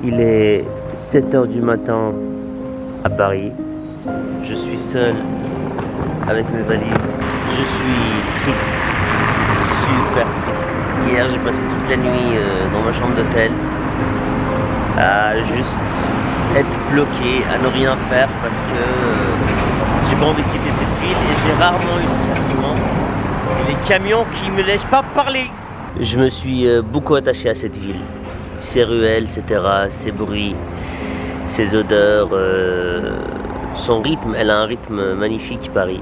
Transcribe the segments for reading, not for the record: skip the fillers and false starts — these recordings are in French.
Il est 7h du matin à Paris. Je suis seul avec mes valises. Je suis triste, super triste. Hier, j'ai passé toute la nuit dans ma chambre d'hôtel à juste être bloqué, à ne rien faire parce que j'ai pas envie de quitter cette ville et j'ai rarement eu ce sentiment. Et les camions qui me laissent pas parler. Je me suis beaucoup attaché à cette ville. Ses ruelles, ses terrasses, ses bruits, ses odeurs, son rythme. Elle a un rythme magnifique, Paris.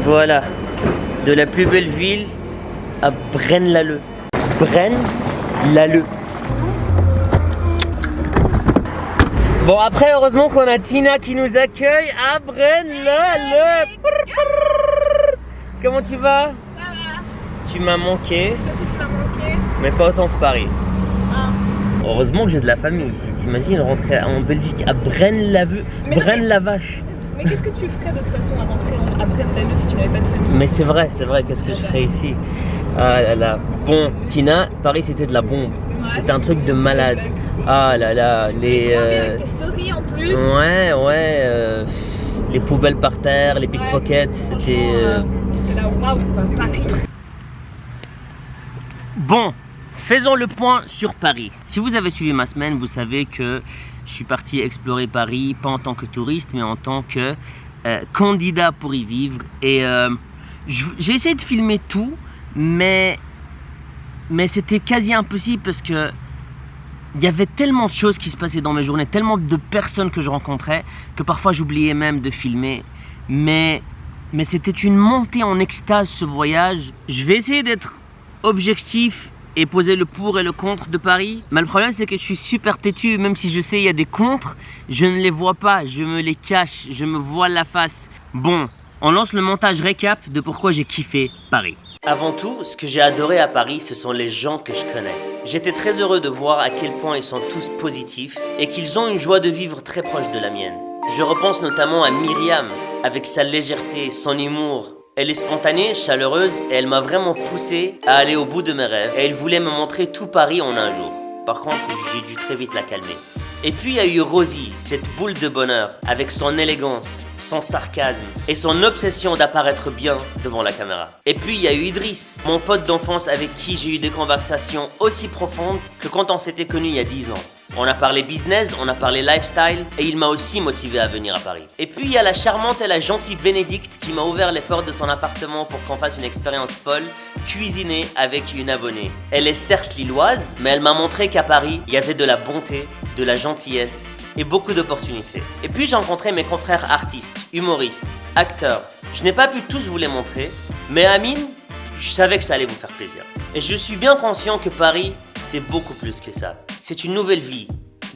Voilà, de la plus belle ville à Braine-l'Alleud. Braine-l'Alleud. Bon, après, heureusement qu'on a Tina qui nous accueille à Braine-l'Alleud. Comment tu vas? Ça va. Tu m'as manqué. Tu m'as manqué. Mais pas autant que Paris. Ah. Heureusement que j'ai de la famille ici. T'imagines rentrer en Belgique à Braine-l'Alleud, Braine-la-Vache. Mais qu'est-ce que tu ferais de toute façon à rentrer à Braine-l'Alleud si tu n'avais pas de famille? Mais c'est vrai, qu'est-ce que je ferais ici? Ah là là. Bon, Tina, Paris c'était de la bombe. Ouais. C'était un truc de malade. Ah là là, les... Avec tes stories en plus. Ouais, les poubelles par terre, les pickpockets, c'était... J'étais là, waouh, quoi, Paris. Bon, faisons le point sur Paris. Si vous avez suivi ma semaine, vous savez que je suis parti explorer Paris, pas en tant que touriste, mais en tant que candidat pour y vivre. Et j'ai essayé de filmer tout, mais c'était quasi impossible parce que il y avait tellement de choses qui se passaient dans mes journées, tellement de personnes que je rencontrais, que parfois j'oubliais même de filmer. Mais c'était une montée en extase ce voyage. Je vais essayer d'être objectif et poser le pour et le contre de Paris. Mais le problème c'est que je suis super têtu, même si je sais il y a des contres, je ne les vois pas, je me les cache, je me voile la face. Bon, on lance le montage récap de pourquoi j'ai kiffé Paris. Avant tout, ce que j'ai adoré à Paris, ce sont les gens que je connais. J'étais très heureux de voir à quel point ils sont tous positifs et qu'ils ont une joie de vivre très proche de la mienne. Je repense notamment à Myriam, avec sa légèreté, son humour. Elle est spontanée, chaleureuse et elle m'a vraiment poussé à aller au bout de mes rêves. Et elle voulait me montrer tout Paris en un jour. Par contre, j'ai dû très vite la calmer. Et puis il y a eu Rosie, cette boule de bonheur, avec son élégance, son sarcasme et son obsession d'apparaître bien devant la caméra. Et puis il y a eu Idriss, mon pote d'enfance avec qui j'ai eu des conversations aussi profondes que quand on s'était connus il y a 10 ans. On a parlé business, on a parlé lifestyle et il m'a aussi motivé à venir à Paris. Et puis il y a la charmante et la gentille Bénédicte qui m'a ouvert les portes de son appartement pour qu'on fasse une expérience folle, cuisiner avec une abonnée. Elle est certes lilloise, mais elle m'a montré qu'à Paris, il y avait de la bonté, de la gentillesse et beaucoup d'opportunités. Et puis j'ai rencontré mes confrères artistes, humoristes, acteurs. Je n'ai pas pu tous vous les montrer, mais Amine, je savais que ça allait vous faire plaisir. Et je suis bien conscient que Paris, c'est beaucoup plus que ça. C'est une nouvelle vie,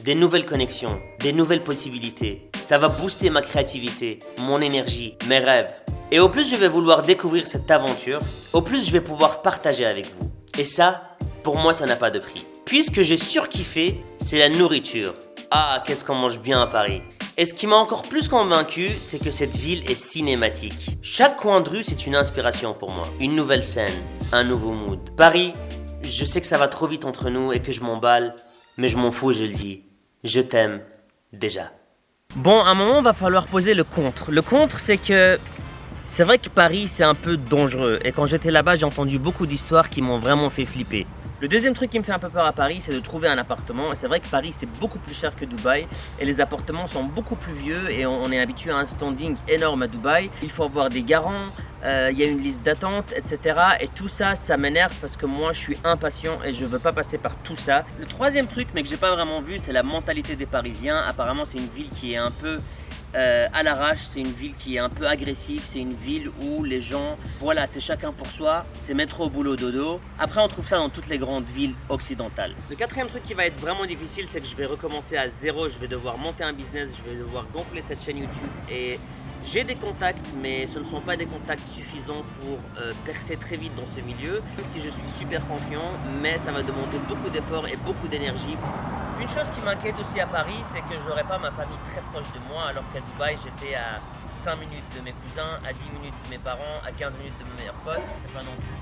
des nouvelles connexions, des nouvelles possibilités. Ça va booster ma créativité, mon énergie, mes rêves. Et au plus je vais vouloir découvrir cette aventure, au plus je vais pouvoir partager avec vous. Et ça, pour moi, ça n'a pas de prix. Puisque j'ai surkiffé, c'est la nourriture. Ah, qu'est-ce qu'on mange bien à Paris. Et ce qui m'a encore plus convaincu, c'est que cette ville est cinématique. Chaque coin de rue, c'est une inspiration pour moi. Une nouvelle scène, un nouveau mood. Paris, je sais que ça va trop vite entre nous et que je m'emballe, mais je m'en fous, je le dis. Je t'aime, déjà. Bon, à un moment, il va falloir poser le contre. Le contre, c'est que c'est vrai que Paris, c'est un peu dangereux. Et quand j'étais là-bas, j'ai entendu beaucoup d'histoires qui m'ont vraiment fait flipper. Le deuxième truc qui me fait un peu peur à Paris, c'est de trouver un appartement. Et c'est vrai que Paris, c'est beaucoup plus cher que Dubaï. Et les appartements sont beaucoup plus vieux. Et on est habitué à un standing énorme à Dubaï. Il faut avoir des garants, il y a une liste d'attente, etc. Et tout ça, ça m'énerve parce que moi, je suis impatient et je veux pas passer par tout ça. Le troisième truc, mais que j'ai pas vraiment vu, c'est la mentalité des Parisiens. Apparemment, c'est une ville qui est un peu à l'arrache, c'est une ville qui est un peu agressive, c'est une ville où les gens, voilà, c'est chacun pour soi, c'est métro au boulot dodo. Après on trouve ça dans toutes les grandes villes occidentales. Le quatrième truc qui va être vraiment difficile, c'est que je vais recommencer à zéro, je vais devoir monter un business, je vais devoir gonfler cette chaîne YouTube et j'ai des contacts, mais ce ne sont pas des contacts suffisants pour percer très vite dans ce milieu, même si je suis super confiant, mais ça va demander beaucoup d'efforts et beaucoup d'énergie. Une chose qui m'inquiète aussi à Paris, c'est que j'aurai pas ma famille très proche de moi, alors qu'à Dubaï, j'étais à 5 minutes de mes cousins, à 10 minutes de mes parents, à 15 minutes de mes meilleurs potes. C'est pas non plus